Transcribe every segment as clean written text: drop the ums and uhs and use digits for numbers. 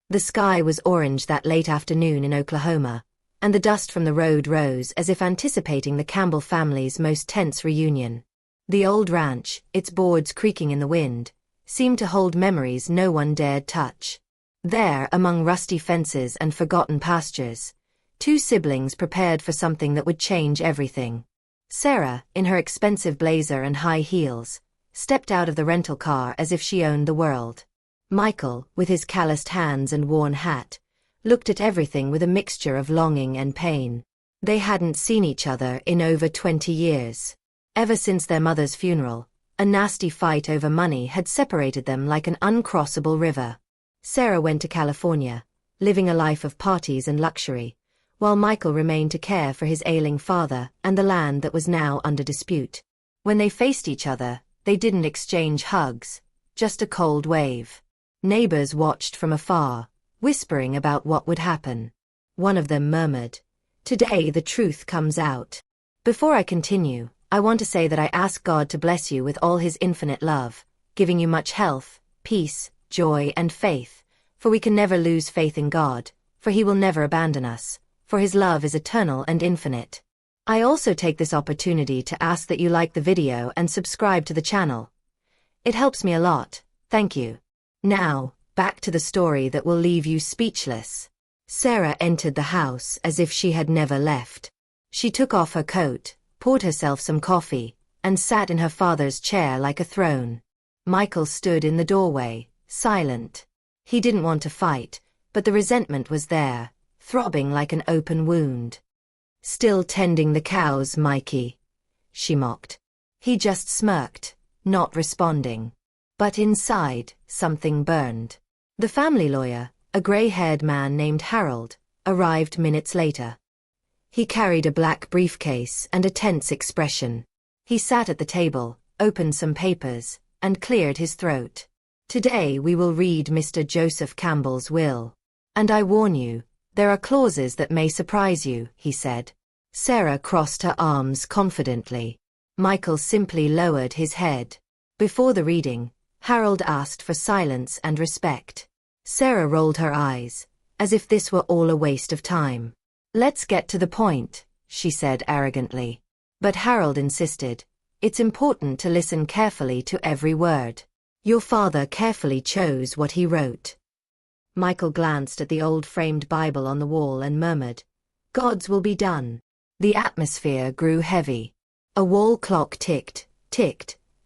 The sky was orange that late afternoon in Oklahoma, and the dust from the road rose as if anticipating the Campbell family's most tense reunion. The old ranch, its boards creaking in the wind, seemed to hold memories no one dared touch. There, among rusty fences and forgotten pastures, two siblings prepared for something that would change everything. Sarah, in her expensive blazer and high heels, stepped out of the rental car as if she owned the world. Michael, with his calloused hands and worn hat, looked at everything with a mixture of longing and pain. They hadn't seen each other in over 20 years. Ever since their mother's funeral, a nasty fight over money had separated them like an uncrossable river. Sarah went to California, living a life of parties and luxury, while Michael remained to care for his ailing father and the land that was now under dispute. When they faced each other, they didn't exchange hugs, just a cold wave. Neighbors watched from afar, whispering about what would happen. One of them murmured, "Today the truth comes out." Before I continue, I want to say that I ask God to bless you with all his infinite love, giving you much health, peace, joy, and faith, for we can never lose faith in God, for he will never abandon us, for his love is eternal and infinite. I also take this opportunity to ask that you like the video and subscribe to the channel. It helps me a lot, thank you. Now, back to the story that will leave you speechless. Sarah entered the house as if she had never left. She took off her coat, poured herself some coffee, and sat in her father's chair like a throne. Michael stood in the doorway, silent. He didn't want to fight, but the resentment was there, throbbing like an open wound. "Still tending the cows, Mikey?" she mocked. He just smirked, not responding. But inside, something burned. The family lawyer, a gray-haired man named Harold, arrived minutes later. He carried a black briefcase and a tense expression. He sat at the table, opened some papers, and cleared his throat. "Today we will read Mr. Joseph Campbell's will. And I warn you, there are clauses that may surprise you," he said. Sarah crossed her arms confidently. Michael simply lowered his head. Before the reading, Harold asked for silence and respect. Sarah rolled her eyes, as if this were all a waste of time. "Let's get to the point," she said arrogantly. But Harold insisted, "It's important to listen carefully to every word. Your father carefully chose what he wrote." Michael glanced at the old framed Bible on the wall and murmured, "God's will be done." The atmosphere grew heavy. A wall clock ticked,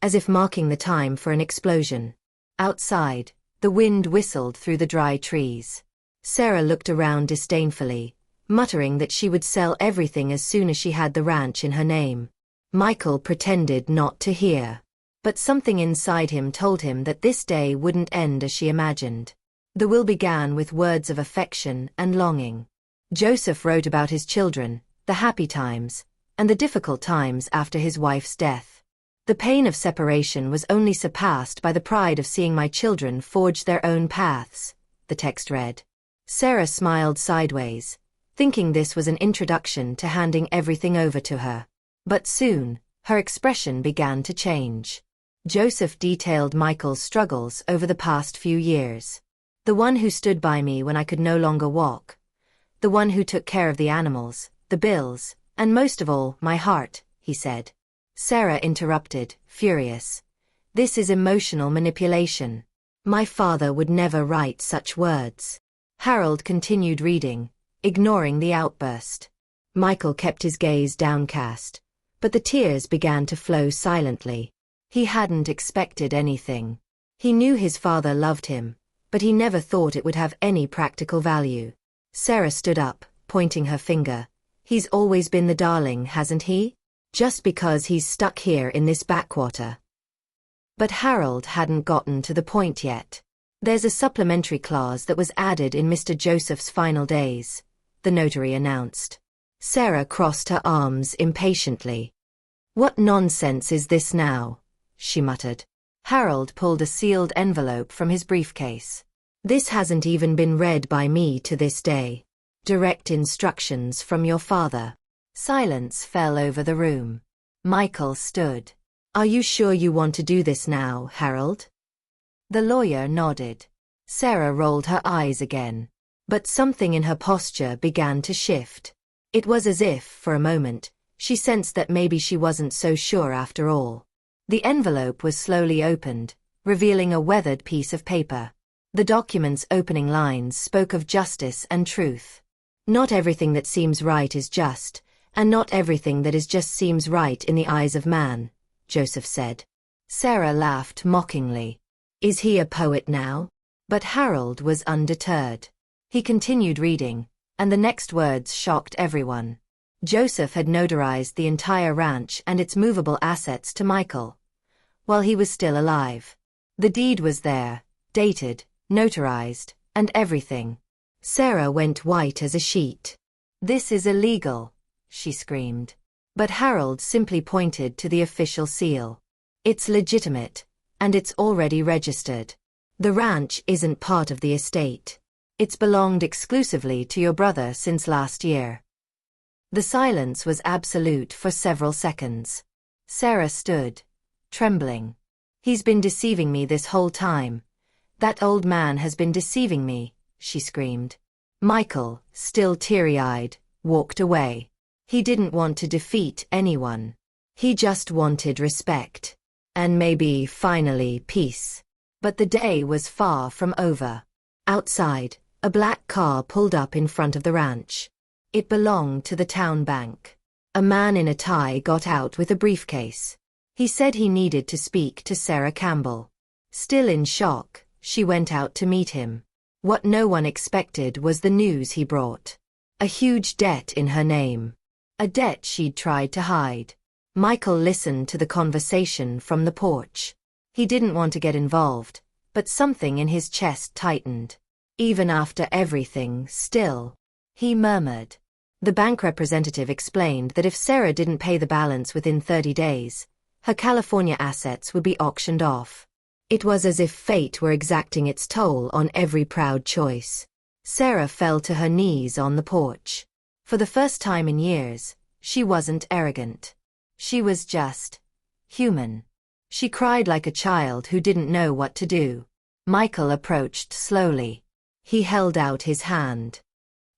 as if marking the time for an explosion. Outside, the wind whistled through the dry trees. Sarah looked around disdainfully, muttering that she would sell everything as soon as she had the ranch in her name. Michael pretended not to hear. But something inside him told him that this day wouldn't end as she imagined. The will began with words of affection and longing. Joseph wrote about his children, the happy times, and the difficult times after his wife's death. "The pain of separation was only surpassed by the pride of seeing my children forge their own paths," the text read. Sarah smiled sideways, thinking this was an introduction to handing everything over to her. But soon, her expression began to change. Joseph detailed Michael's struggles over the past few years. "The one who stood by me when I could no longer walk. The one who took care of the animals, the bills, and most of all, my heart," he said. Sarah interrupted, furious. "This is emotional manipulation. My father would never write such words." Harold continued reading, ignoring the outburst. Michael kept his gaze downcast, but the tears began to flow silently. He hadn't expected anything. He knew his father loved him, but he never thought it would have any practical value. Sarah stood up, pointing her finger. "He's always been the darling, hasn't he? Just because he's stuck here in this backwater." But Harold hadn't gotten to the point yet. "There's a supplementary clause that was added in Mr. Joseph's final days," the notary announced. Sarah crossed her arms impatiently. "What nonsense is this now?" she muttered. Harold pulled a sealed envelope from his briefcase. "This hasn't even been read by me to this day. Direct instructions from your father." Silence fell over the room. Michael stood. "Are you sure you want to do this now, Harold?" The lawyer nodded. Sarah rolled her eyes again. But something in her posture began to shift. It was as if, for a moment, she sensed that maybe she wasn't so sure after all. The envelope was slowly opened, revealing a weathered piece of paper. The document's opening lines spoke of justice and truth. Not everything that seems right is just, and not everything that is just seems right in the eyes of man, Joseph said. Sarah laughed mockingly. Is he a poet now? But Harold was undeterred. He continued reading, and the next words shocked everyone. Joseph had notarized the entire ranch and its movable assets to Michael, while he was still alive. The deed was there, dated, notarized, and everything. Sarah went white as a sheet. This is illegal, she screamed. But Harold simply pointed to the official seal. It's legitimate, and it's already registered. The ranch isn't part of the estate. It's belonged exclusively to your brother since last year. The silence was absolute for several seconds. Sarah stood, trembling. He's been deceiving me this whole time. That old man has been deceiving me, she screamed. Michael, still teary-eyed, walked away. He didn't want to defeat anyone. He just wanted respect. And maybe, finally, peace. But the day was far from over. Outside, a black car pulled up in front of the ranch. It belonged to the town bank. A man in a tie got out with a briefcase. He said he needed to speak to Sarah Campbell. Still in shock, she went out to meet him. What no one expected was the news he brought. A huge debt in her name. A debt she'd tried to hide. Michael listened to the conversation from the porch. He didn't want to get involved, but something in his chest tightened. Even after everything, still, he murmured. The bank representative explained that if Sarah didn't pay the balance within 30 days, her California assets would be auctioned off. It was as if fate were exacting its toll on every proud choice. Sarah fell to her knees on the porch. For the first time in years, she wasn't arrogant. She was just human. She cried like a child who didn't know what to do. Michael approached slowly. He held out his hand.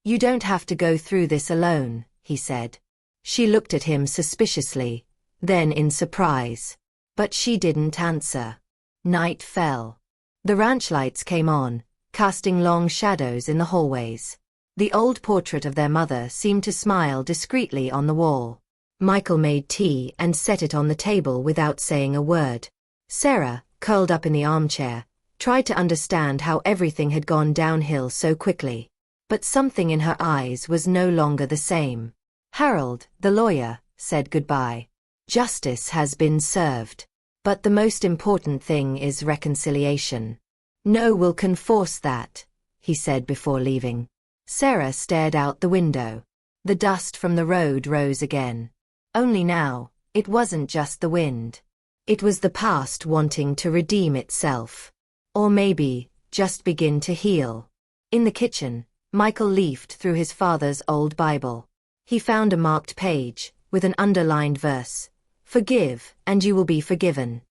You don't have to go through this alone, he said. She looked at him suspiciously, then in surprise. But she didn't answer. Night fell. The ranch lights came on, casting long shadows in the hallways. The old portrait of their mother seemed to smile discreetly on the wall. Michael made tea and set it on the table without saying a word. Sarah, curled up in the armchair, tried to understand how everything had gone downhill so quickly. But something in her eyes was no longer the same. Harold, the lawyer, said goodbye. Justice has been served. But the most important thing is reconciliation. No one can force that, he said before leaving. Sarah stared out the window. The dust from the road rose again. Only now, it wasn't just the wind. It was the past wanting to redeem itself. Or maybe, just begin to heal. In the kitchen, Michael leafed through his father's old Bible. He found a marked page, with an underlined verse. Forgive, and you will be forgiven.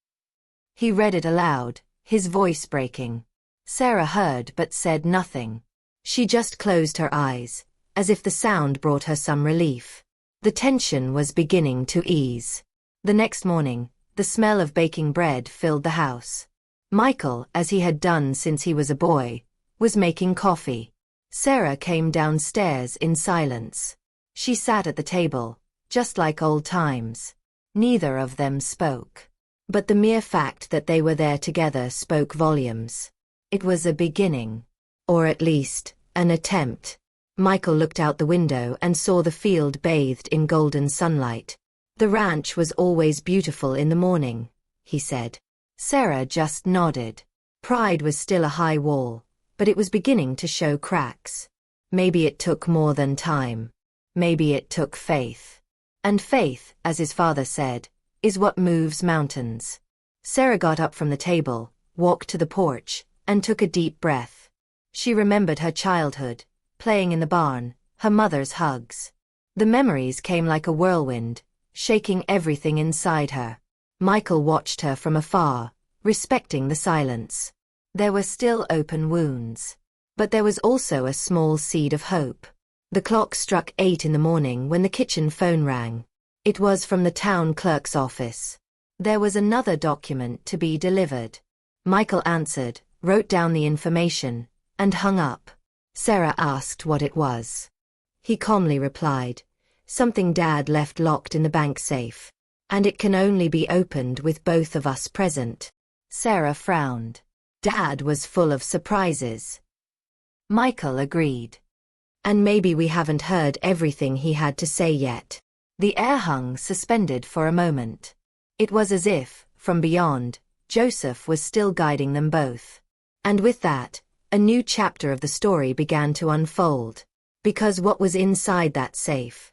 He read it aloud, his voice breaking. Sarah heard but said nothing. She just closed her eyes, as if the sound brought her some relief. The tension was beginning to ease. The next morning, the smell of baking bread filled the house. Michael, as he had done since he was a boy, was making coffee. Sarah came downstairs in silence. She sat at the table, just like old times. Neither of them spoke. But the mere fact that they were there together spoke volumes. It was a beginning. Or at least, an attempt. Michael looked out the window and saw the field bathed in golden sunlight. The ranch was always beautiful in the morning, he said. Sarah just nodded. Pride was still a high wall, but it was beginning to show cracks. Maybe it took more than time. Maybe it took faith. And faith, as his father said, is what moves mountains. Sarah got up from the table, walked to the porch, and took a deep breath. She remembered her childhood, playing in the barn, her mother's hugs. The memories came like a whirlwind, shaking everything inside her. Michael watched her from afar, respecting the silence. There were still open wounds. But there was also a small seed of hope. The clock struck 8 in the morning when the kitchen phone rang. It was from the town clerk's office. There was another document to be delivered. Michael answered, wrote down the information, and hung up. Sarah asked what it was. He calmly replied, "Something Dad left locked in the bank safe. And it can only be opened with both of us present." Sarah frowned. Dad was full of surprises. Michael agreed. "And maybe we haven't heard everything he had to say yet." The air hung suspended for a moment. It was as if, from beyond, Joseph was still guiding them both. And with that, a new chapter of the story began to unfold. Because what was inside that safe,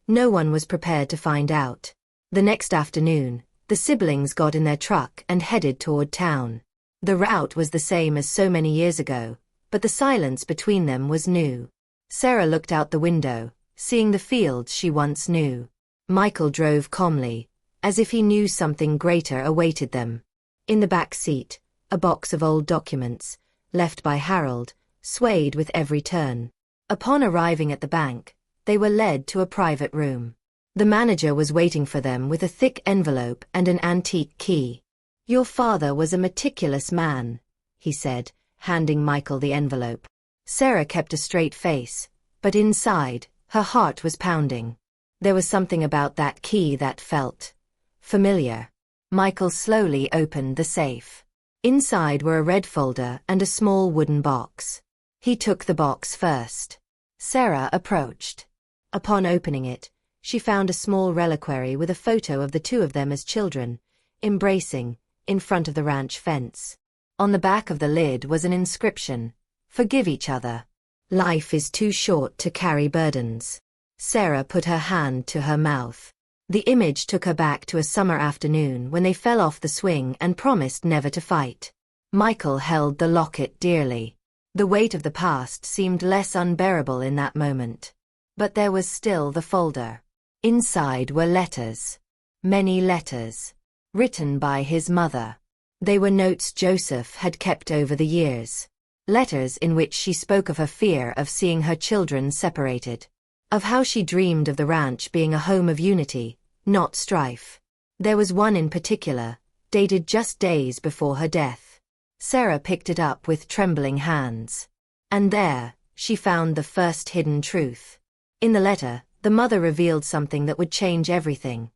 no one was prepared to find out. The next afternoon, the siblings got in their truck and headed toward town. The route was the same as so many years ago, but the silence between them was new. Sarah looked out the window, seeing the fields she once knew. Michael drove calmly, as if he knew something greater awaited them. In the back seat, a box of old documents, left by Harold, swayed with every turn. Upon arriving at the bank, they were led to a private room. The manager was waiting for them with a thick envelope and an antique key. "Your father was a meticulous man," he said, handing Michael the envelope. Sarah kept a straight face, but inside, her heart was pounding. There was something about that key that felt familiar. Michael slowly opened the safe. Inside were a red folder and a small wooden box. He took the box first. Sarah approached. Upon opening it, she found a small reliquary with a photo of the two of them as children, embracing, in front of the ranch fence. On the back of the lid was an inscription, "Forgive each other. Life is too short to carry burdens." Sarah put her hand to her mouth. The image took her back to a summer afternoon when they fell off the swing and promised never to fight. Michael held the locket dearly. The weight of the past seemed less unbearable in that moment. But there was still the folder. Inside were letters. Many letters. Written by his mother. They were notes Joseph had kept over the years. Letters in which she spoke of her fear of seeing her children separated. Of how she dreamed of the ranch being a home of unity, not strife. There was one in particular, dated just days before her death. Sarah picked it up with trembling hands. And there, she found the first hidden truth. In the letter, the mother revealed something that would change everything.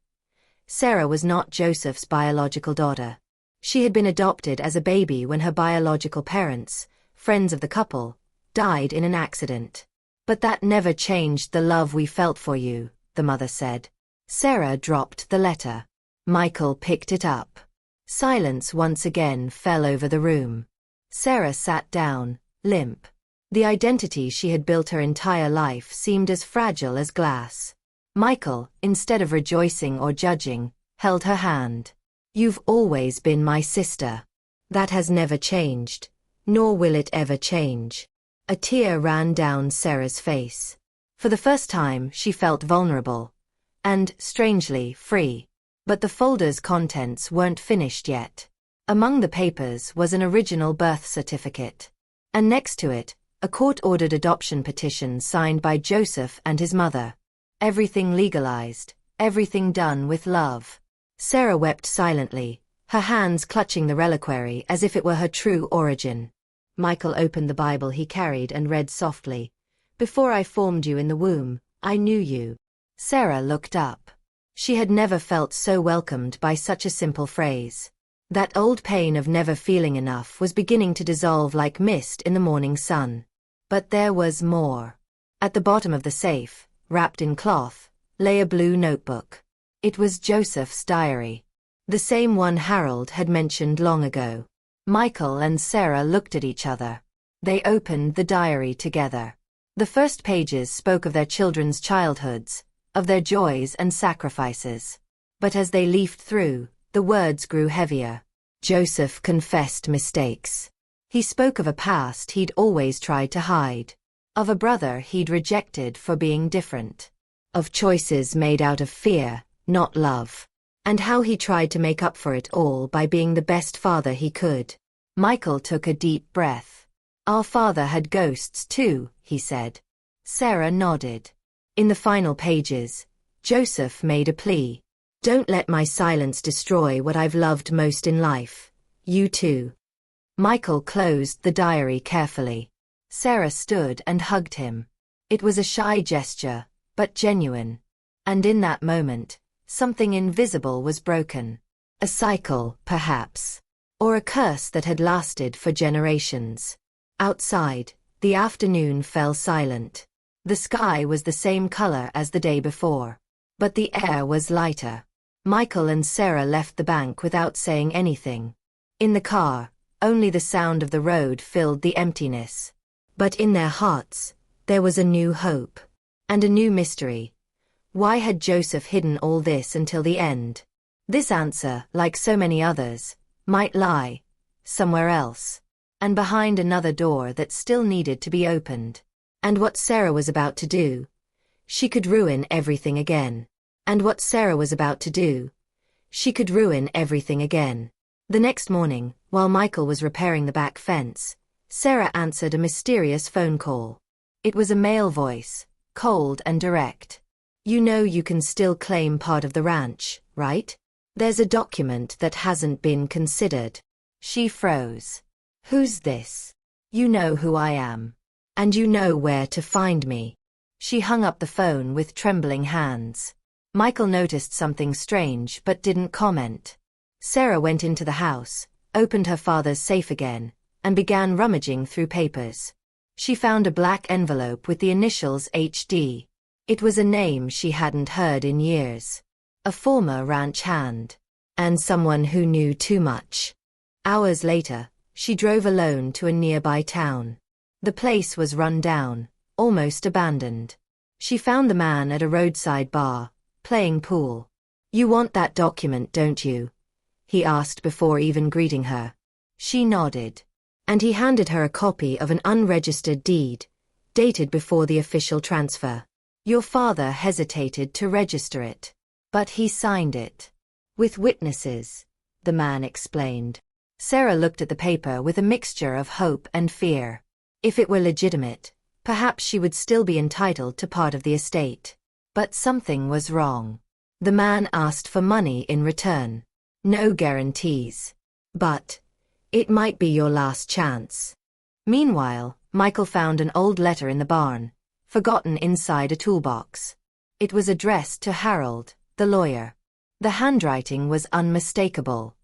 Sarah was not Joseph's biological daughter. She had been adopted as a baby when her biological parents, friends of the couple, died in an accident. "But that never changed the love we felt for you," the mother said. Sarah dropped the letter. Michael picked it up. Silence once again fell over the room. Sarah sat down, limp. The identity she had built her entire life seemed as fragile as glass. Michael, instead of rejoicing or judging, held her hand. "You've always been my sister. That has never changed, nor will it ever change." A tear ran down Sarah's face. For the first time, she felt vulnerable. And, strangely, free. But the folder's contents weren't finished yet. Among the papers was an original birth certificate. And next to it, a court-ordered adoption petition signed by Joseph and his mother. Everything legalized, everything done with love. Sarah wept silently, her hands clutching the reliquary as if it were her true origin. Michael opened the Bible he carried and read softly. "Before I formed you in the womb, I knew you." Sarah looked up. She had never felt so welcomed by such a simple phrase. That old pain of never feeling enough was beginning to dissolve like mist in the morning sun. But there was more. At the bottom of the safe, wrapped in cloth, lay a blue notebook. It was Joseph's diary. The same one Harold had mentioned long ago. Michael and Sarah looked at each other. They opened the diary together. The first pages spoke of their children's childhoods, of their joys and sacrifices. But as they leafed through, the words grew heavier. Joseph confessed mistakes. He spoke of a past he'd always tried to hide. Of a brother he'd rejected for being different. Of choices made out of fear, not love. And how he tried to make up for it all by being the best father he could. Michael took a deep breath. Our father had ghosts too, he said. Sarah nodded. In the final pages, Joseph made a plea. Don't let my silence destroy what I've loved most in life. You too. Michael closed the diary carefully. Sarah stood and hugged him. It was a shy gesture, but genuine. And in that moment, something invisible was broken. A cycle, perhaps. Or a curse that had lasted for generations. Outside, the afternoon fell silent. The sky was the same color as the day before. But the air was lighter. Michael and Sarah left the bank without saying anything. In the car, only the sound of the road filled the emptiness. But in their hearts, there was a new hope. And a new mystery. Why had Joseph hidden all this until the end? This answer, like so many others, might lie somewhere else. And behind another door that still needed to be opened. And what Sarah was about to do? She could ruin everything again. And what Sarah was about to do? She could ruin everything again. The next morning, while Michael was repairing the back fence, Sarah answered a mysterious phone call. It was a male voice, cold and direct. You know you can still claim part of the ranch, right? There's a document that hasn't been considered. She froze. Who's this? You know who I am. And you know where to find me. She hung up the phone with trembling hands. Michael noticed something strange but didn't comment. Sarah went into the house, opened her father's safe again, and began rummaging through papers. She found a black envelope with the initials HD. It was a name she hadn't heard in years. A former ranch hand. And someone who knew too much. Hours later, she drove alone to a nearby town. The place was run down, almost abandoned. She found the man at a roadside bar, playing pool. You want that document, don't you? He asked before even greeting her. She nodded. And he handed her a copy of an unregistered deed, dated before the official transfer. Your father hesitated to register it. But he signed it. With witnesses, the man explained. Sarah looked at the paper with a mixture of hope and fear. If it were legitimate, perhaps she would still be entitled to part of the estate. But something was wrong. The man asked for money in return. No guarantees. But it might be your last chance. Meanwhile, Michael found an old letter in the barn, forgotten inside a toolbox. It was addressed to Harold, the lawyer. The handwriting was unmistakable.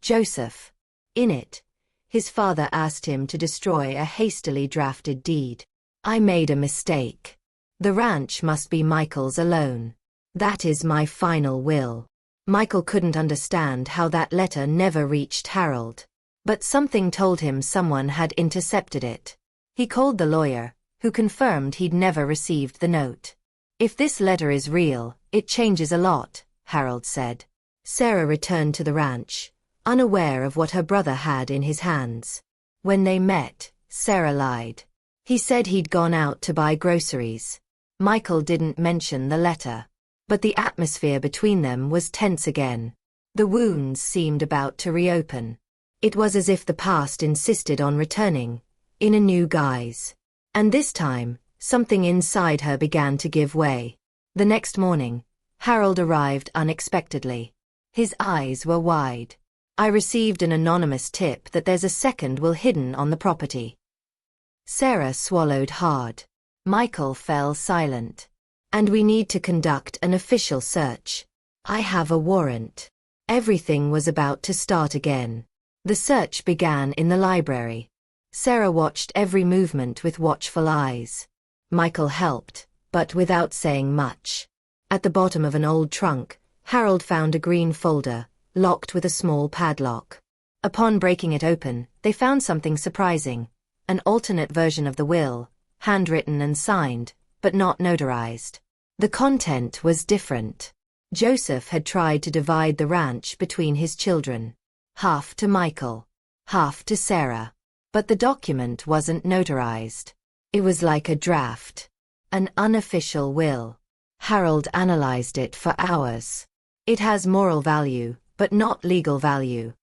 Joseph. In it, his father asked him to destroy a hastily drafted deed. I made a mistake. The ranch must be Michael's alone. That is my final will. Michael couldn't understand how that letter never reached Harold. But something told him someone had intercepted it. He called the lawyer, who confirmed he'd never received the note. If this letter is real, it changes a lot, Harold said. Sarah returned to the ranch, unaware of what her brother had in his hands. When they met, Sarah lied. He said he'd gone out to buy groceries. Michael didn't mention the letter. But the atmosphere between them was tense again. The wounds seemed about to reopen. It was as if the past insisted on returning, in a new guise. And this time, something inside her began to give way. The next morning, Harold arrived unexpectedly. His eyes were wide. I received an anonymous tip that there's a second will hidden on the property. Sarah swallowed hard. Michael fell silent. And we need to conduct an official search. I have a warrant. Everything was about to start again. The search began in the library. Sarah watched every movement with watchful eyes. Michael helped, but without saying much. At the bottom of an old trunk, Harold found a green folder, locked with a small padlock. Upon breaking it open, they found something surprising. An alternate version of the will, handwritten and signed, but not notarized. The content was different. Joseph had tried to divide the ranch between his children. Half to Michael, half to Sarah. But the document wasn't notarized. It was like a draft. An unofficial will. Harold analyzed it for hours. It has moral value, but not legal value.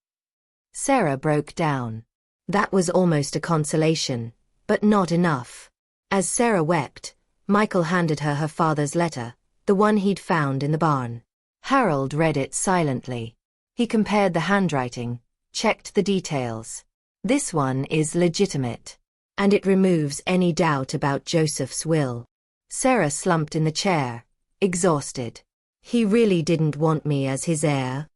Sarah broke down. That was almost a consolation, but not enough. As Sarah wept, Michael handed her her father's letter, the one he'd found in the barn. Harold read it silently. He compared the handwriting, checked the details. This one is legitimate. And it removes any doubt about Joseph's will. Sarah slumped in the chair, exhausted. He really didn't want me as his heir.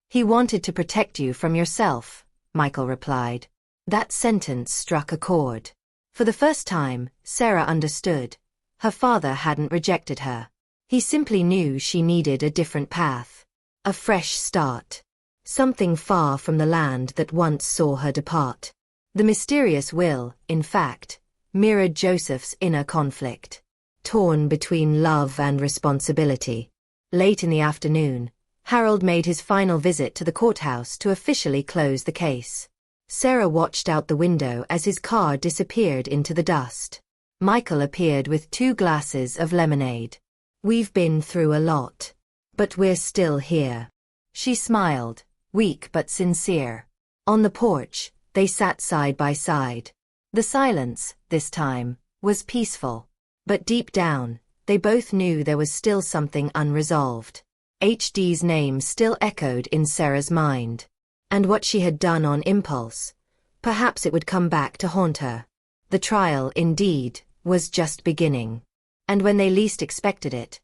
He wanted to protect you from yourself, Michael replied. That sentence struck a chord. For the first time, Sarah understood. Her father hadn't rejected her. He simply knew she needed a different path. A fresh start. Something far from the land that once saw her depart. The mysterious will, in fact, mirrored Joseph's inner conflict. Torn between love and responsibility. Late in the afternoon, Harold made his final visit to the courthouse to officially close the case. Sarah watched out the window as his car disappeared into the dust. Michael appeared with 2 glasses of lemonade. We've been through a lot. But we're still here. She smiled, weak but sincere. On the porch, they sat side by side. The silence, this time, was peaceful. But deep down, they both knew there was still something unresolved. HD's name still echoed in Sarah's mind. And what she had done on impulse, perhaps it would come back to haunt her. The trial, indeed, was just beginning. And when they least expected it,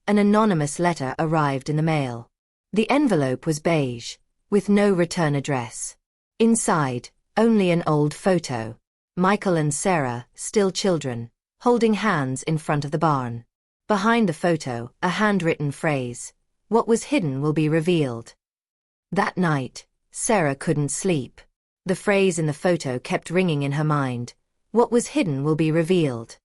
an anonymous letter arrived in the mail. The envelope was beige, with no return address. Inside, only an old photo. Michael and Sarah, still children, holding hands in front of the barn. Behind the photo, a handwritten phrase, "What was hidden will be revealed." That night, Sarah couldn't sleep. The phrase in the photo kept ringing in her mind, "What was hidden will be revealed."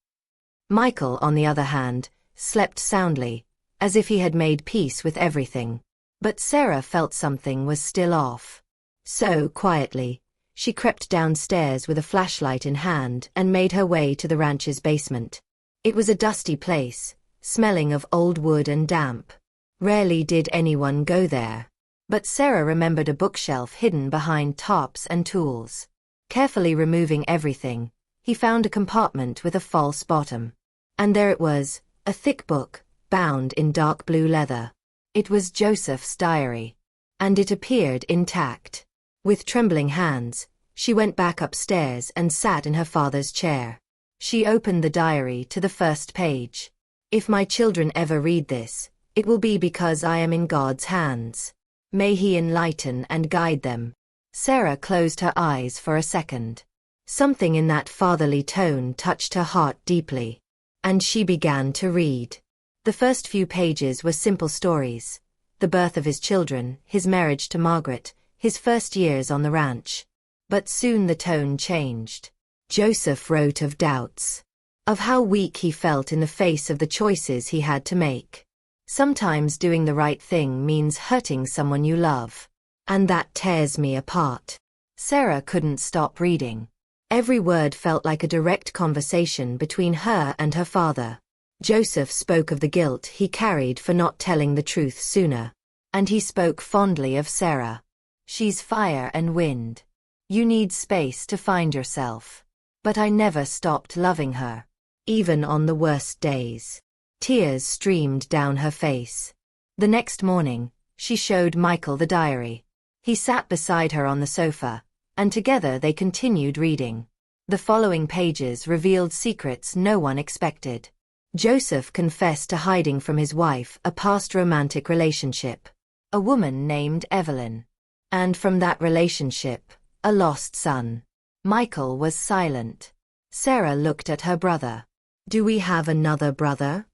Michael, on the other hand, slept soundly, as if he had made peace with everything. But Sarah felt something was still off. So, quietly, she crept downstairs with a flashlight in hand and made her way to the ranch's basement. It was a dusty place, smelling of old wood and damp. Rarely did anyone go there. But Sarah remembered a bookshelf hidden behind tarps and tools. Carefully removing everything, he found a compartment with a false bottom. And there it was, a thick book, bound in dark blue leather. It was Joseph's diary. And it appeared intact. With trembling hands, she went back upstairs and sat in her father's chair. She opened the diary to the first page. "If my children ever read this, it will be because I am in God's hands. May He enlighten and guide them." Sarah closed her eyes for a second. Something in that fatherly tone touched her heart deeply. And she began to read. The first few pages were simple stories. The birth of his children, his marriage to Margaret, his first years on the ranch. But soon the tone changed. Joseph wrote of doubts. Of how weak he felt in the face of the choices he had to make. Sometimes doing the right thing means hurting someone you love. And that tears me apart. Sarah couldn't stop reading. Every word felt like a direct conversation between her and her father. Joseph spoke of the guilt he carried for not telling the truth sooner. And he spoke fondly of Sarah. "She's fire and wind. You need space to find yourself. But I never stopped loving her. Even on the worst days." Tears streamed down her face. The next morning, she showed Michael the diary. He sat beside her on the sofa, and together they continued reading. The following pages revealed secrets no one expected. Joseph confessed to hiding from his wife a past romantic relationship, a woman named Evelyn. And from that relationship, a lost son. Michael was silent. Sarah looked at her brother. "Do we have another brother?"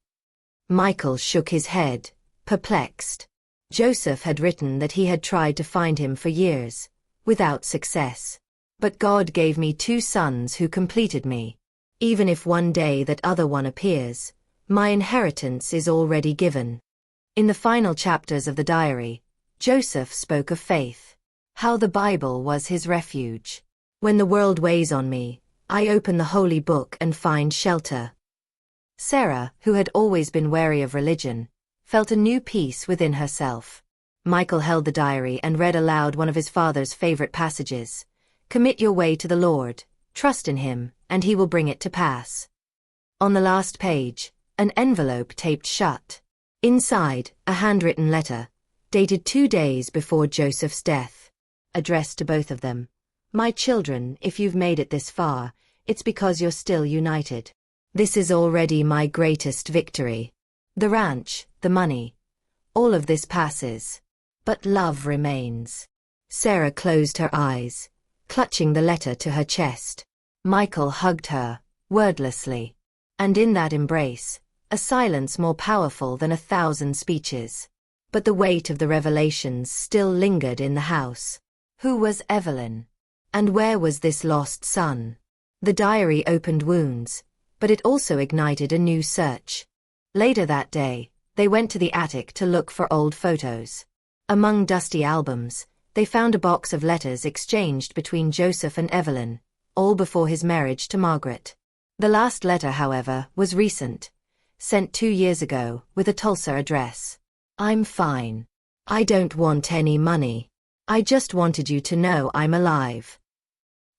Michael shook his head, perplexed. Joseph had written that he had tried to find him for years, without success. "But God gave me 2 sons who completed me. Even if one day that other one appears, my inheritance is already given." In the final chapters of the diary, Joseph spoke of faith. How the Bible was his refuge. "When the world weighs on me, I open the holy book and find shelter." Sarah, who had always been wary of religion, felt a new peace within herself. Michael held the diary and read aloud one of his father's favorite passages. Commit your way to the Lord, trust in him, and he will bring it to pass. On the last page, an envelope taped shut. Inside, a handwritten letter, dated 2 days before Joseph's death. Addressed to both of them. My children, if you've made it this far, it's because you're still united. This is already my greatest victory. The ranch, the money, all of this passes. But love remains. Sarah closed her eyes, clutching the letter to her chest. Michael hugged her, wordlessly. And in that embrace, a silence more powerful than 1,000 speeches. But the weight of the revelations still lingered in the house. Who was Evelyn? And where was this lost son? The diary opened wounds, but it also ignited a new search. Later that day, they went to the attic to look for old photos. Among dusty albums, they found a box of letters exchanged between Joseph and Evelyn, all before his marriage to Margaret. The last letter, however, was recent, sent 2 years ago, with a Tulsa address. I'm fine. I don't want any money. I just wanted you to know I'm alive.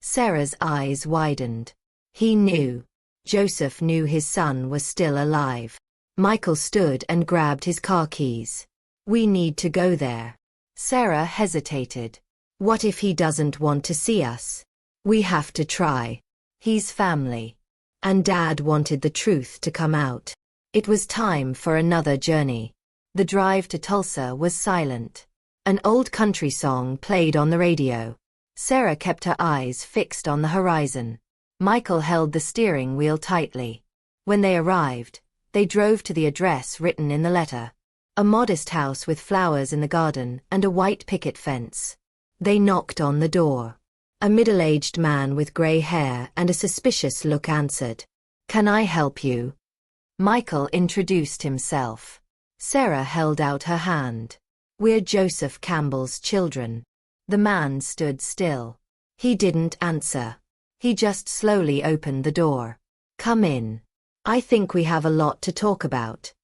Sarah's eyes widened. He knew. Joseph knew his son was still alive. Michael stood and grabbed his car keys. We need to go there. Sarah hesitated. What if he doesn't want to see us? We have to try. He's family. And Dad wanted the truth to come out. It was time for another journey. The drive to Tulsa was silent. An old country song played on the radio. Sarah kept her eyes fixed on the horizon. Michael held the steering wheel tightly. When they arrived, they drove to the address written in the letter. A modest house with flowers in the garden and a white picket fence. They knocked on the door. A middle-aged man with gray hair and a suspicious look answered. Can I help you? Michael introduced himself. Sarah held out her hand. We're Joseph Campbell's children. The man stood still. He didn't answer. He just slowly opened the door. Come in. I think we have a lot to talk about.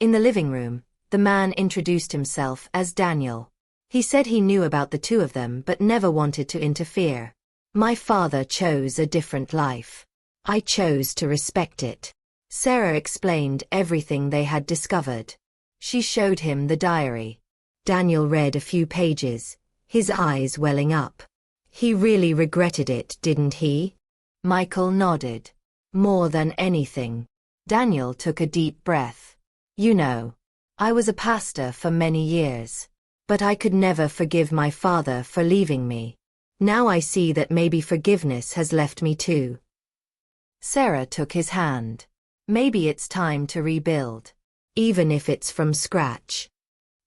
In the living room, the man introduced himself as Daniel. He said he knew about the two of them but never wanted to interfere. My father chose a different life. I chose to respect it. Sarah explained everything they had discovered. She showed him the diary. Daniel read a few pages, his eyes welling up. He really regretted it, didn't he? Michael nodded. More than anything. Daniel took a deep breath. You know, I was a pastor for many years. But I could never forgive my father for leaving me. Now I see that maybe forgiveness has left me too. Sarah took his hand. Maybe it's time to rebuild. Even if it's from scratch.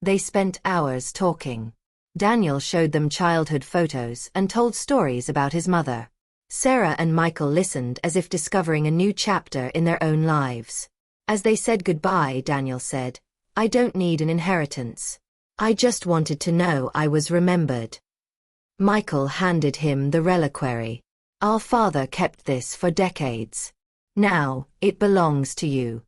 They spent hours talking. Daniel showed them childhood photos and told stories about his mother. Sarah and Michael listened as if discovering a new chapter in their own lives. As they said goodbye, Daniel said, I don't need an inheritance. I just wanted to know I was remembered. Michael handed him the reliquary. Our father kept this for decades. Now, it belongs to you.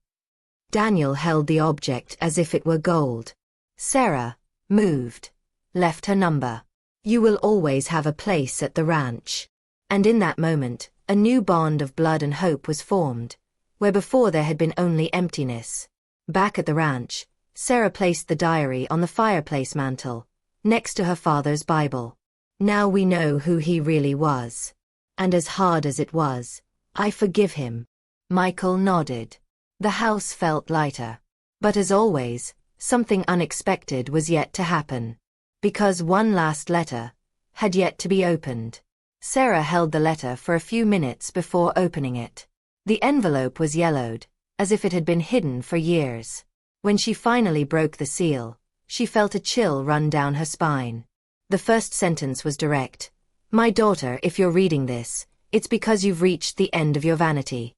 Daniel held the object as if it were gold. Sarah, moved, left her number. You will always have a place at the ranch. And in that moment, a new bond of blood and hope was formed, where before there had been only emptiness. Back at the ranch, Sarah placed the diary on the fireplace mantel, next to her father's Bible. Now we know who he really was. And as hard as it was, I forgive him. Michael nodded. The house felt lighter. But as always, something unexpected was yet to happen. Because one last letter had yet to be opened. Sarah held the letter for a few minutes before opening it. The envelope was yellowed, as if it had been hidden for years. When she finally broke the seal, she felt a chill run down her spine. The first sentence was direct. My daughter, if you're reading this, it's because you've reached the end of your vanity.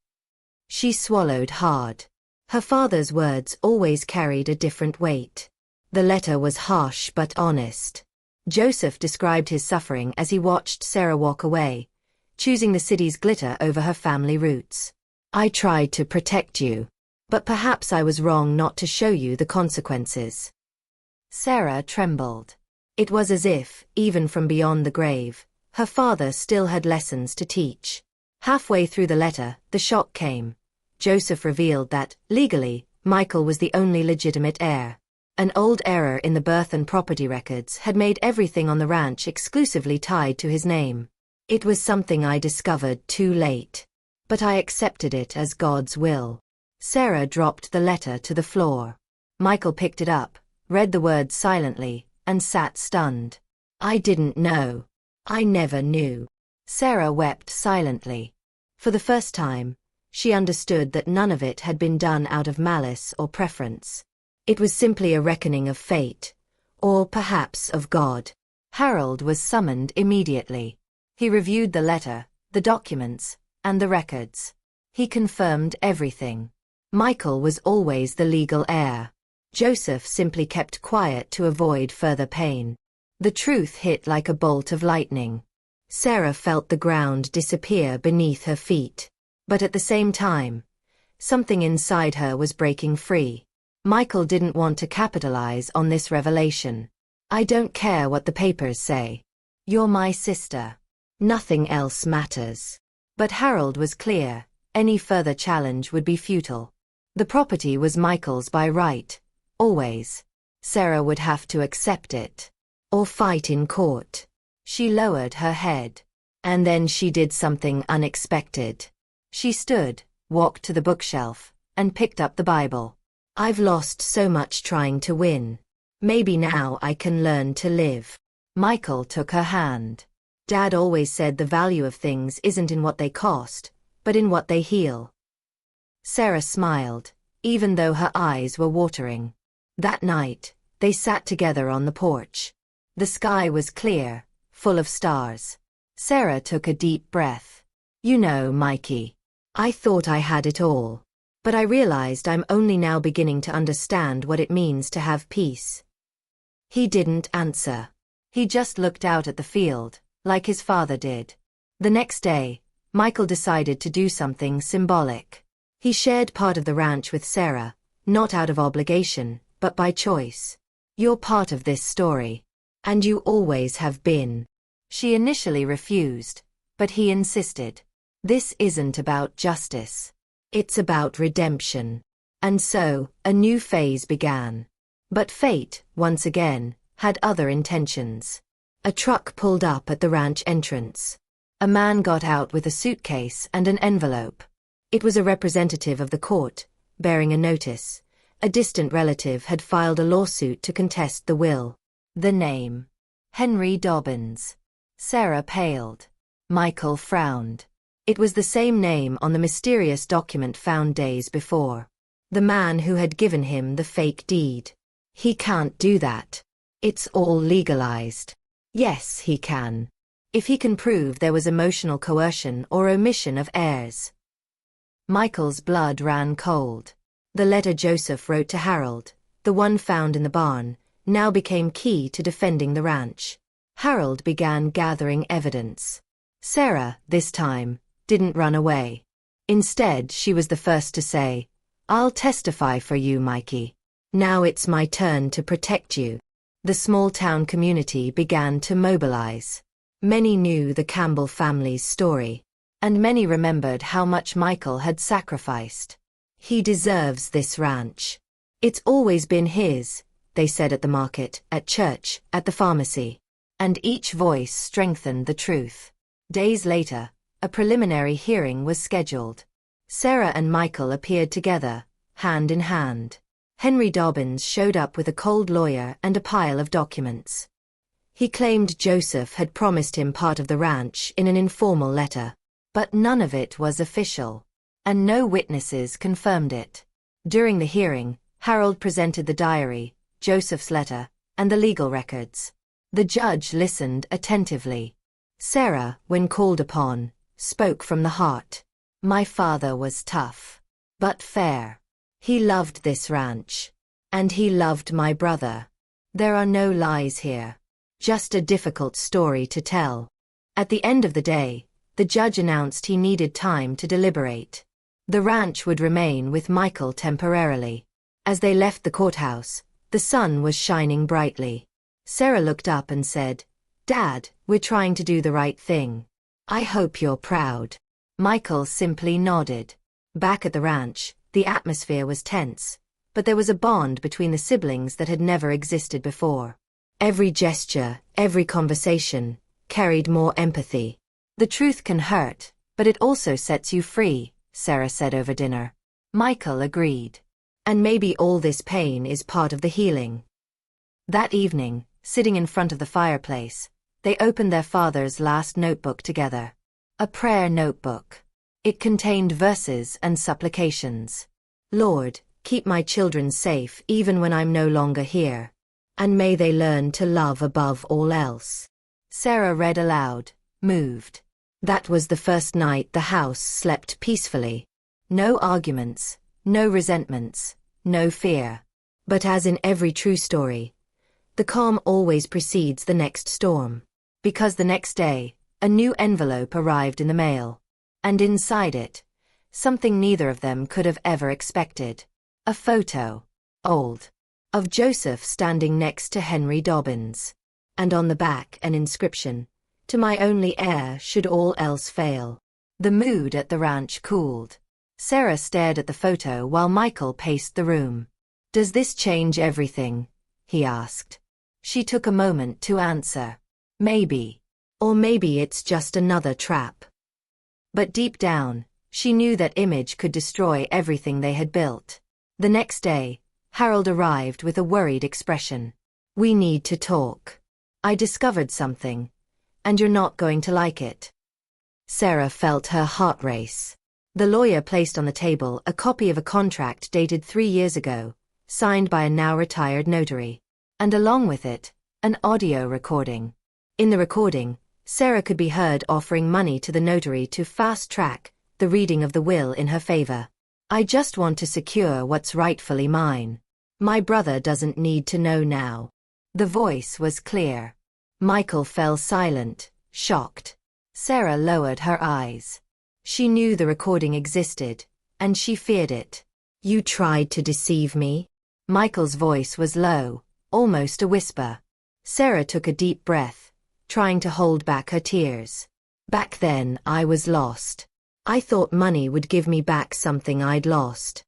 She swallowed hard. Her father's words always carried a different weight. The letter was harsh but honest. Joseph described his suffering as he watched Sarah walk away, choosing the city's glitter over her family roots. I tried to protect you. But perhaps I was wrong not to show you the consequences. Sarah trembled. It was as if, even from beyond the grave, Her father still had lessons to teach. Halfway through the letter, the shock came. Joseph revealed that, legally, Michael was the only legitimate heir. An old error in the birth and property records had made everything on the ranch exclusively tied to his name. It was something I discovered too late. But I accepted it as God's will. Sarah dropped the letter to the floor. Michael picked it up, read the words silently, and sat stunned. I didn't know. I never knew. Sarah wept silently. For the first time, she understood that none of it had been done out of malice or preference. It was simply a reckoning of fate, or perhaps of God. Harold was summoned immediately. He reviewed the letter, the documents, and the records. He confirmed everything. Michael was always the legal heir. Joseph simply kept quiet to avoid further pain. The truth hit like a bolt of lightning. Sarah felt the ground disappear beneath her feet. But at the same time, something inside her was breaking free. Michael didn't want to capitalize on this revelation. I don't care what the papers say. You're my sister. Nothing else matters. But Harold was clear. Any further challenge would be futile. The property was Michael's by right. Always. Sarah would have to accept it. Or fight in court. She lowered her head. And then she did something unexpected. She stood, walked to the bookshelf, and picked up the Bible. I've lost so much trying to win. Maybe now I can learn to live. Michael took her hand. Dad always said the value of things isn't in what they cost, but in what they heal. Sarah smiled, even though her eyes were watering. That night, they sat together on the porch. The sky was clear, full of stars. Sarah took a deep breath. You know, Mikey, I thought I had it all. But I realized I'm only now beginning to understand what it means to have peace. He didn't answer. He just looked out at the field, like his father did. The next day, Michael decided to do something symbolic. He shared part of the ranch with Sarah, not out of obligation, but by choice. You're part of this story. And you always have been. She initially refused, but he insisted. This isn't about justice. It's about redemption. And so, a new phase began. But fate, once again, had other intentions. A truck pulled up at the ranch entrance. A man got out with a suitcase and an envelope. It was a representative of the court, bearing a notice. A distant relative had filed a lawsuit to contest the will. The name: Henry Dobbins. Sarah paled. Michael frowned. It was the same name on the mysterious document found days before. The man who had given him the fake deed. He can't do that. It's all legalized. Yes, he can. If he can prove there was emotional coercion or omission of heirs. Michael's blood ran cold. The letter Joseph wrote to Harold, the one found in the barn, now became key to defending the ranch. Harold began gathering evidence. Sarah, this time, didn't run away. Instead, she was the first to say, I'll testify for you, Mikey. Now it's my turn to protect you. The small-town community began to mobilize. Many knew the Campbell family's story, and many remembered how much Michael had sacrificed. He deserves this ranch. It's always been his, they said at the market, at church, at the pharmacy. And each voice strengthened the truth. Days later, a preliminary hearing was scheduled. Sarah and Michael appeared together, hand in hand. Henry Dobbins showed up with a cold lawyer and a pile of documents. He claimed Joseph had promised him part of the ranch in an informal letter. But none of it was official. And no witnesses confirmed it. During the hearing, Harold presented the diary, Joseph's letter, and the legal records. The judge listened attentively. Sarah, when called upon, spoke from the heart. My father was tough, but fair. He loved this ranch. And he loved my brother. There are no lies here. Just a difficult story to tell. At the end of the day, the judge announced he needed time to deliberate. The ranch would remain with Michael temporarily. As they left the courthouse, the sun was shining brightly. Sarah looked up and said, Dad, we're trying to do the right thing. I hope you're proud. Michael simply nodded. Back at the ranch, the atmosphere was tense, but there was a bond between the siblings that had never existed before. Every gesture, every conversation, carried more empathy. The truth can hurt, but it also sets you free, Sarah said over dinner. Michael agreed. And maybe all this pain is part of the healing. That evening, sitting in front of the fireplace, they opened their father's last notebook together. A prayer notebook. It contained verses and supplications. Lord, keep my children safe even when I'm no longer here. And may they learn to love above all else. Sarah read aloud, moved. That was the first night the house slept peacefully. No arguments, no resentments, no fear. But as in every true story, the calm always precedes the next storm. Because the next day, a new envelope arrived in the mail. And inside it, something neither of them could have ever expected. A photo, old, of Joseph standing next to Henry Dobbins. And on the back an inscription, "To my only heir should all else fail." The mood at the ranch cooled. Sarah stared at the photo while Michael paced the room. "Does this change everything?" he asked. She took a moment to answer. Maybe. Or maybe it's just another trap. But deep down, she knew that image could destroy everything they had built. The next day, Harold arrived with a worried expression. "We need to talk. I discovered something, and you're not going to like it." Sarah felt her heart race. The lawyer placed on the table a copy of a contract dated 3 years ago, signed by a now retired notary. And along with it, an audio recording. In the recording, Sarah could be heard offering money to the notary to fast-track the reading of the will in her favor. "I just want to secure what's rightfully mine. My brother doesn't need to know now." The voice was clear. Michael fell silent, shocked. Sarah lowered her eyes. She knew the recording existed, and she feared it. "You tried to deceive me?" Michael's voice was low, almost a whisper. Sarah took a deep breath, trying to hold back her tears. "Back then, I was lost. I thought money would give me back something I'd lost."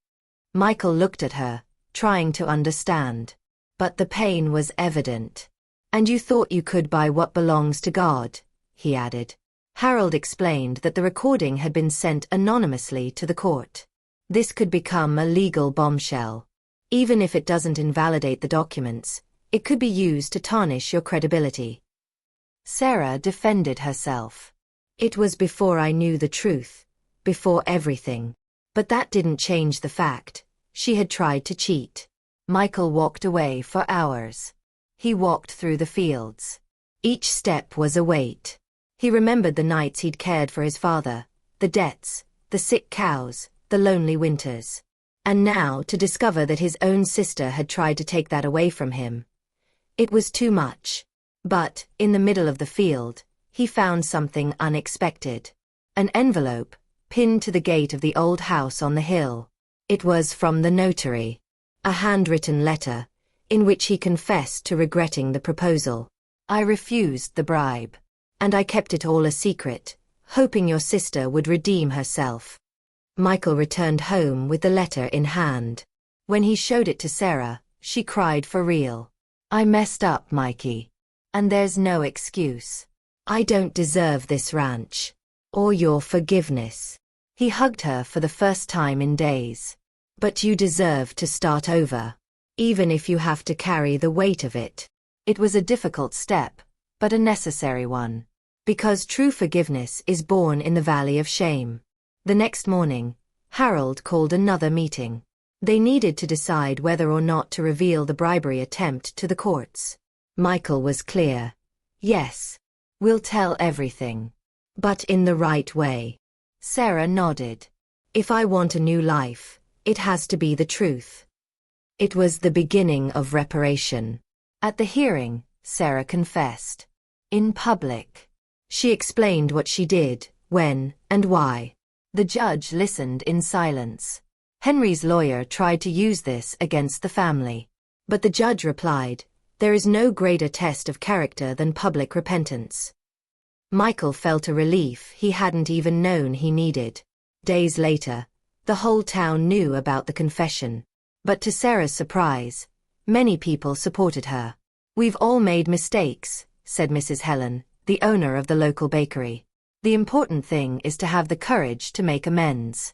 Michael looked at her, trying to understand. But the pain was evident. "And you thought you could buy what belongs to God," he added. Harold explained that the recording had been sent anonymously to the court. This could become a legal bombshell. Even if it doesn't invalidate the documents, it could be used to tarnish your credibility. Sarah defended herself. "It was before I knew the truth, before everything. But that didn't change the fact. She had tried to cheat." Michael walked away for hours. He walked through the fields. Each step was a weight. He remembered the nights he'd cared for his father, the debts, the sick cows, the lonely winters. And now to discover that his own sister had tried to take that away from him. It was too much. But, in the middle of the field, he found something unexpected. An envelope, pinned to the gate of the old house on the hill. It was from the notary. A handwritten letter, in which he confessed to regretting the proposal. "I refused the bribe. And I kept it all a secret, hoping your sister would redeem herself." Michael returned home with the letter in hand. When he showed it to Sarah, she cried for real. "I messed up, Mikey. And there's no excuse. I don't deserve this ranch. Or your forgiveness." He hugged her for the first time in days. "But you deserve to start over. Even if you have to carry the weight of it." It was a difficult step, but a necessary one. Because true forgiveness is born in the valley of shame. The next morning, Harold called another meeting. They needed to decide whether or not to reveal the bribery attempt to the courts. Michael was clear. "Yes. We'll tell everything. But in the right way." Sarah nodded. "If I want a new life, it has to be the truth." It was the beginning of reparation. At the hearing, Sarah confessed. In public. She explained what she did, when, and why. The judge listened in silence. Henry's lawyer tried to use this against the family. But the judge replied, There is no greater test of character than public repentance. Michael felt a relief he hadn't even known he needed. Days later, the whole town knew about the confession. But to Sarah's surprise, many people supported her. "We've all made mistakes," said Mrs. Helen, the owner of the local bakery. "The important thing is to have the courage to make amends."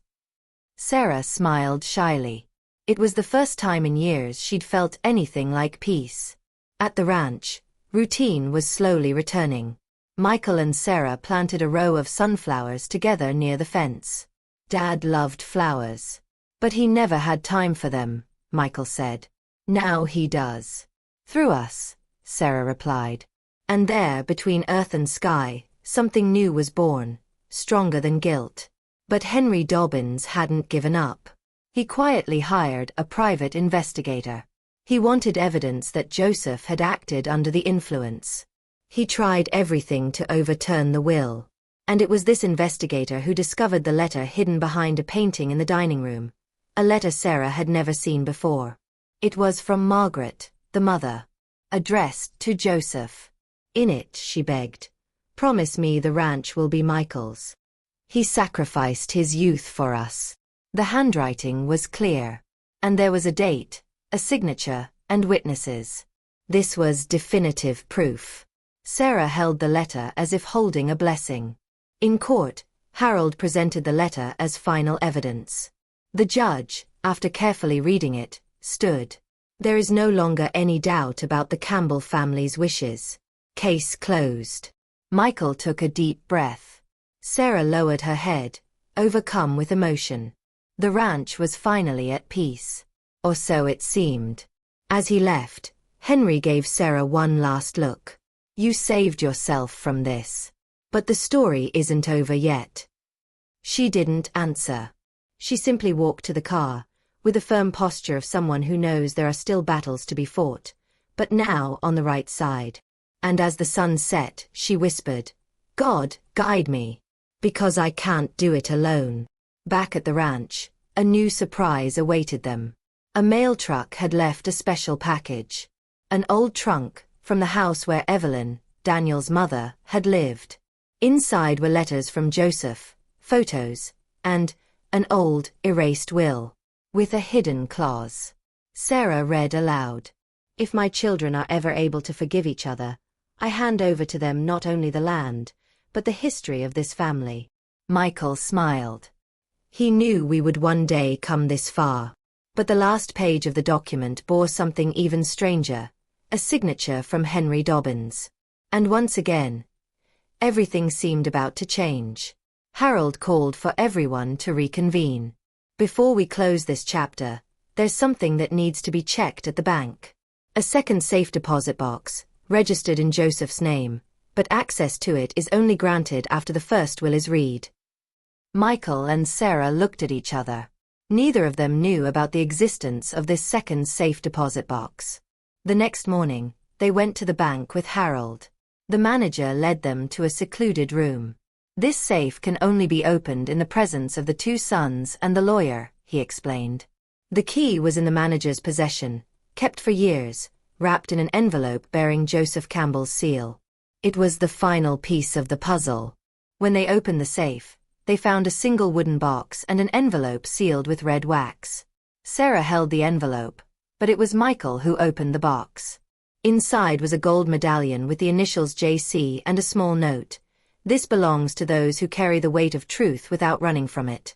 Sarah smiled shyly. It was the first time in years she'd felt anything like peace. At the ranch, routine was slowly returning. Michael and Sarah planted a row of sunflowers together near the fence. "Dad loved flowers. But he never had time for them," Michael said. "Now he does." "Through us," Sarah replied. And there, between earth and sky, something new was born, stronger than guilt. But Henry Dobbins hadn't given up. He quietly hired a private investigator. He wanted evidence that Joseph had acted under the influence. He tried everything to overturn the will. And it was this investigator who discovered the letter hidden behind a painting in the dining room, a letter Sarah had never seen before. It was from Margaret, the mother, addressed to Joseph. In it, she begged, "Promise me the ranch will be Michael's. He sacrificed his youth for us." The handwriting was clear. And there was a date, a signature, and witnesses. This was definitive proof. Sarah held the letter as if holding a blessing. In court, Harold presented the letter as final evidence. The judge, after carefully reading it, stood. "There is no longer any doubt about the Campbell family's wishes. Case closed." Michael took a deep breath. Sarah lowered her head, overcome with emotion. The ranch was finally at peace. Or so it seemed. As he left, Henry gave Sarah one last look. "You saved yourself from this. But the story isn't over yet." She didn't answer. She simply walked to the car, with the firm posture of someone who knows there are still battles to be fought, but now on the right side. And as the sun set, she whispered, "God, guide me. Because I can't do it alone." Back at the ranch, a new surprise awaited them. A mail truck had left a special package. An old trunk, from the house where Evelyn, Daniel's mother, had lived. Inside were letters from Joseph, photos, and an old, erased will, with a hidden clause. Sarah read aloud, "If my children are ever able to forgive each other, I hand over to them not only the land, but the history of this family." Michael smiled. He knew we would one day come this far. But the last page of the document bore something even stranger, a signature from Henry Dobbins. And once again, everything seemed about to change. Harold called for everyone to reconvene. "Before we close this chapter, there's something that needs to be checked at the bank. A second safe deposit box, registered in Joseph's name, but access to it is only granted after the first will is read." Michael and Sarah looked at each other. Neither of them knew about the existence of this second safe deposit box. The next morning, they went to the bank with Harold. The manager led them to a secluded room. "This safe can only be opened in the presence of the two sons and the lawyer," he explained. The key was in the manager's possession, kept for years, wrapped in an envelope bearing Joseph Campbell's seal. It was the final piece of the puzzle. When they opened the safe, they found a single wooden box and an envelope sealed with red wax. Sarah held the envelope, but it was Michael who opened the box. Inside was a gold medallion with the initials JC and a small note. "This belongs to those who carry the weight of truth without running from it."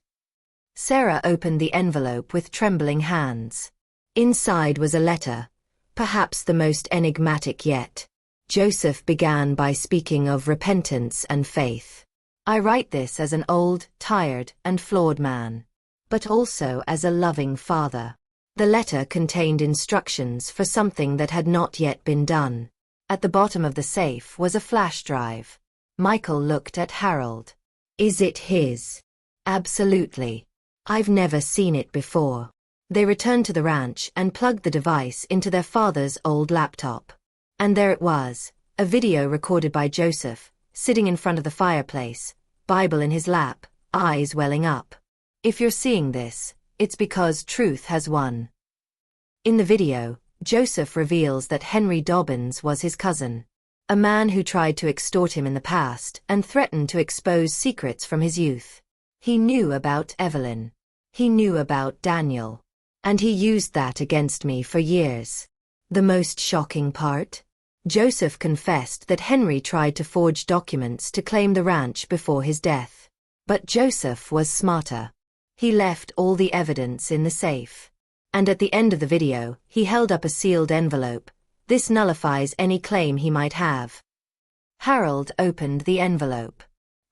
Sarah opened the envelope with trembling hands. Inside was a letter, perhaps the most enigmatic yet. Joseph began by speaking of repentance and faith. "I write this as an old, tired, and flawed man, but also as a loving father." The letter contained instructions for something that had not yet been done. At the bottom of the safe was a flash drive. Michael looked at Harold. "Is it his?" "Absolutely. I've never seen it before." They returned to the ranch and plugged the device into their father's old laptop. And there it was, a video recorded by Joseph, sitting in front of the fireplace, Bible in his lap, eyes welling up. "If you're seeing this, it's because truth has won." In the video, Joseph reveals that Henry Dobbins was his cousin, a man who tried to extort him in the past and threatened to expose secrets from his youth. He knew about Evelyn. He knew about Daniel. And he used that against me for years. The most shocking part? Joseph confessed that Henry tried to forge documents to claim the ranch before his death. But Joseph was smarter. He left all the evidence in the safe. And at the end of the video, he held up a sealed envelope. This nullifies any claim he might have. Harold opened the envelope.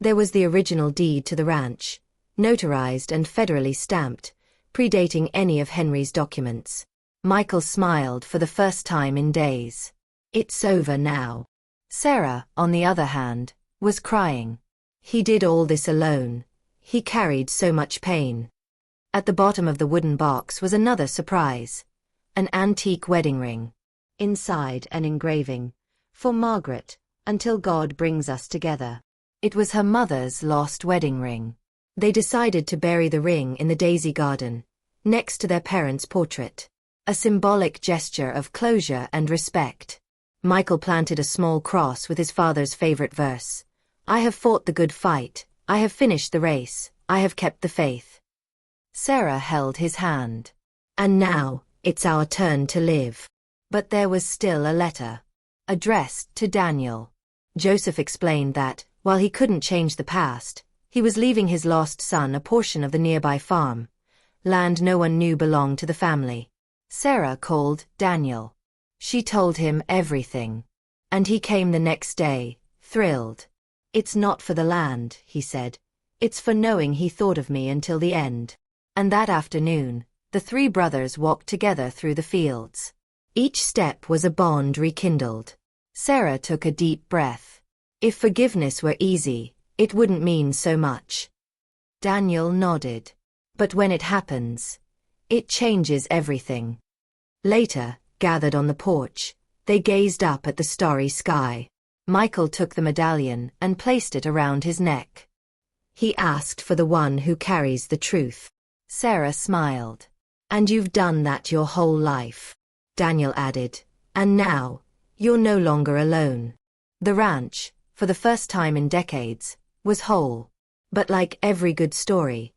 There was the original deed to the ranch, notarized and federally stamped, predating any of Henry's documents. Michael smiled for the first time in days. It's over now. Sarah, on the other hand, was crying. He did all this alone. He carried so much pain. At the bottom of the wooden box was another surprise. An antique wedding ring. Inside, an engraving. For Margaret, until God brings us together. It was her mother's lost wedding ring. They decided to bury the ring in the daisy garden, next to their parents' portrait. A symbolic gesture of closure and respect. Michael planted a small cross with his father's favorite verse. I have fought the good fight, I have finished the race, I have kept the faith. Sarah held his hand. And now, it's our turn to live. But there was still a letter. Addressed to Daniel. Joseph explained that, while he couldn't change the past, he was leaving his lost son a portion of the nearby farm. Land no one knew belonged to the family. Sarah called Daniel. She told him everything. And he came the next day, thrilled. It's not for the land, he said. It's for knowing he thought of me until the end. And that afternoon, the three brothers walked together through the fields. Each step was a bond rekindled. Sarah took a deep breath. If forgiveness were easy, it wouldn't mean so much. Daniel nodded. But when it happens, it changes everything. Later, gathered on the porch, they gazed up at the starry sky. Michael took the medallion and placed it around his neck. He asked for the one who carries the truth. Sarah smiled. And you've done that your whole life. Daniel added. And now, you're no longer alone. The ranch, for the first time in decades, was whole. But like every good story,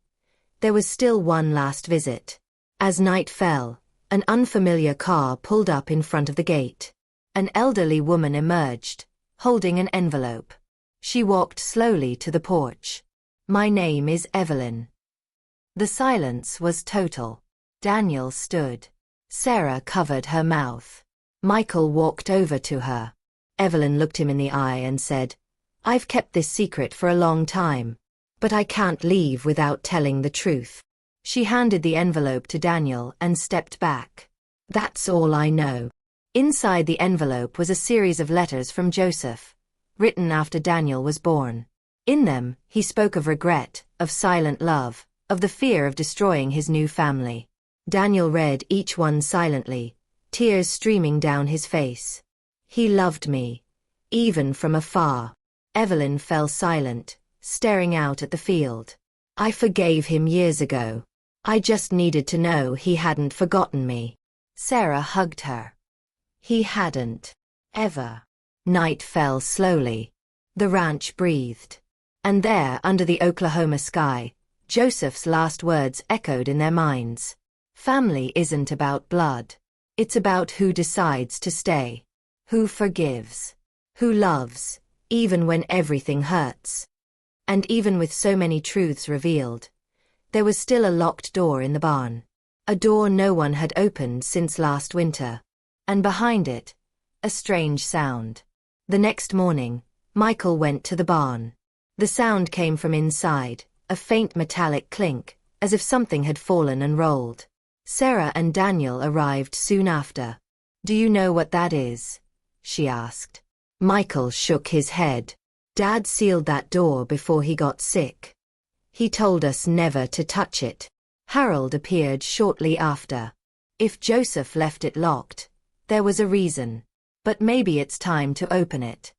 there was still one last visit. As night fell, an unfamiliar car pulled up in front of the gate. An elderly woman emerged, holding an envelope. She walked slowly to the porch. My name is Evelyn. The silence was total. Daniel stood. Sarah covered her mouth. Michael walked over to her. Evelyn looked him in the eye and said, I've kept this secret for a long time. But I can't leave without telling the truth. She handed the envelope to Daniel and stepped back. That's all I know. Inside the envelope was a series of letters from Joseph, written after Daniel was born. In them, he spoke of regret, of silent love, of the fear of destroying his new family. Daniel read each one silently, tears streaming down his face. He loved me, even from afar. Evelyn fell silent, staring out at the field. I forgave him years ago. I just needed to know he hadn't forgotten me. Sarah hugged her. He hadn't. Ever. Night fell slowly. The ranch breathed. And there, under the Oklahoma sky, Joseph's last words echoed in their minds. Family isn't about blood. It's about who decides to stay. Who forgives. Who loves, even when everything hurts. And even with so many truths revealed, there was still a locked door in the barn. A door no one had opened since last winter. And behind it, a strange sound. The next morning, Michael went to the barn. The sound came from inside, a faint metallic clink, as if something had fallen and rolled. Sarah and Daniel arrived soon after. Do you know what that is? She asked. Michael shook his head. Dad sealed that door before he got sick. He told us never to touch it. Harold appeared shortly after. If Joseph left it locked, there was a reason. But maybe it's time to open it.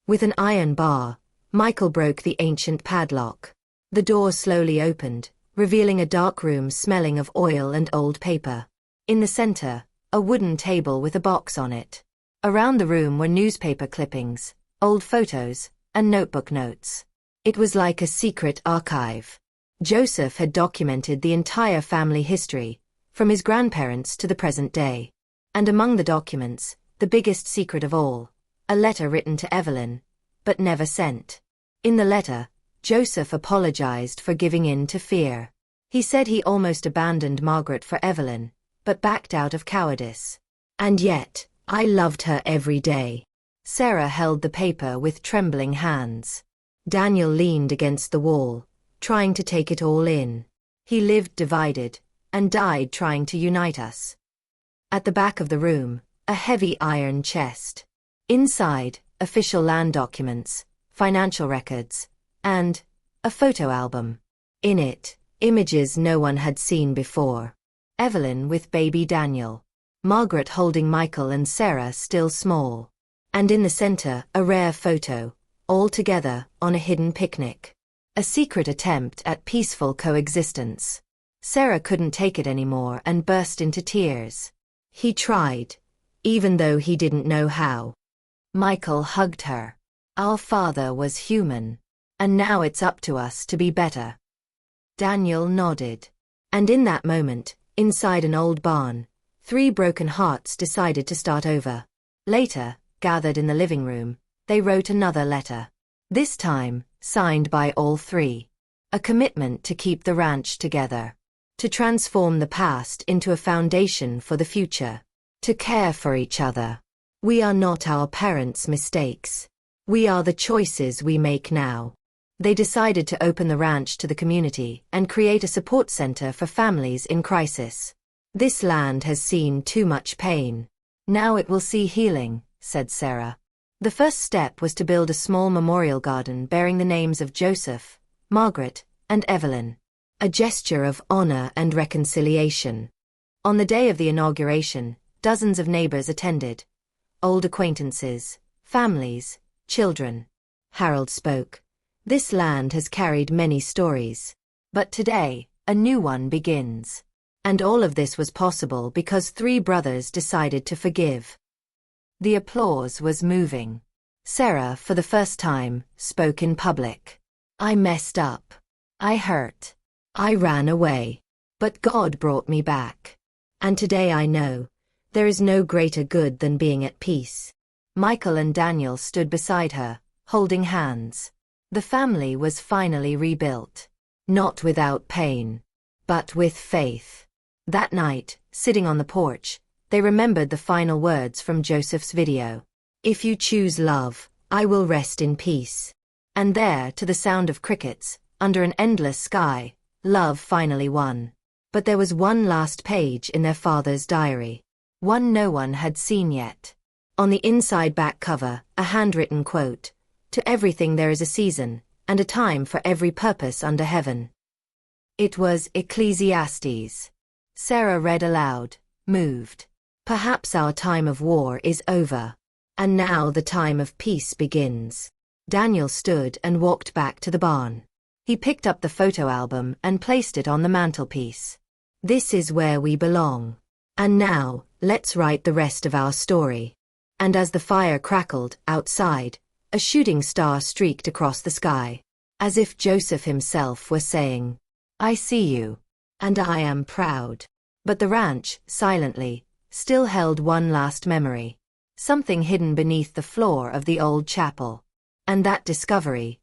With an iron bar, Michael broke the ancient padlock. The door slowly opened, revealing a dark room smelling of oil and old paper. In the center, a wooden table with a box on it. Around the room were newspaper clippings, old photos, and notebook notes. It was like a secret archive. Joseph had documented the entire family history, from his grandparents to the present day. And among the documents, the biggest secret of all, a letter written to Evelyn, but never sent. In the letter, Joseph apologized for giving in to fear. He said he almost abandoned Margaret for Evelyn, but backed out of cowardice. And yet, I loved her every day. Sarah held the paper with trembling hands. Daniel leaned against the wall, trying to take it all in. He lived divided, and died trying to unite us. At the back of the room, a heavy iron chest. Inside, official land documents, financial records, and a photo album. In it, images no one had seen before. Evelyn with baby Daniel. Margaret holding Michael and Sarah still small. And in the center, a rare photo, all together, on a hidden picnic. A secret attempt at peaceful coexistence. Sarah couldn't take it anymore and burst into tears. He tried, even though he didn't know how. Michael hugged her. Our father was human. And now it's up to us to be better. Daniel nodded. And in that moment, inside an old barn, 3 broken hearts decided to start over. Later, gathered in the living room, they wrote another letter. This time, signed by all 3. A commitment to keep the ranch together. To transform the past into a foundation for the future. To care for each other. We are not our parents' mistakes. We are the choices we make now. They decided to open the ranch to the community and create a support center for families in crisis. This land has seen too much pain. Now it will see healing, said Sarah. The first step was to build a small memorial garden bearing the names of Joseph, Margaret, and Evelyn. A gesture of honor and reconciliation. On the day of the inauguration, dozens of neighbors attended. Old acquaintances, families, children. Harold spoke. This land has carried many stories. But today, a new one begins. And all of this was possible because 3 brothers decided to forgive. The applause was moving. Sarah, for the first time, spoke in public. I messed up. I hurt. I ran away. But God brought me back. And today I know, there is no greater good than being at peace. Michael and Daniel stood beside her, holding hands. The family was finally rebuilt. Not without pain, but with faith. That night, sitting on the porch, they remembered the final words from Joseph's video. If you choose love, I will rest in peace. And there, to the sound of crickets, under an endless sky, love finally won. But there was one last page in their father's diary. One no one had seen yet. On the inside back cover, a handwritten quote. To everything there is a season, and a time for every purpose under heaven. It was Ecclesiastes. Sarah read aloud, moved. Perhaps our time of war is over. And now the time of peace begins. Daniel stood and walked back to the barn. He picked up the photo album and placed it on the mantelpiece. This is where we belong. And now, let's write the rest of our story. And as the fire crackled outside, a shooting star streaked across the sky, as if Joseph himself were saying, I see you, and I am proud. But the ranch, silently, still held one last memory. Something hidden beneath the floor of the old chapel. And that discovery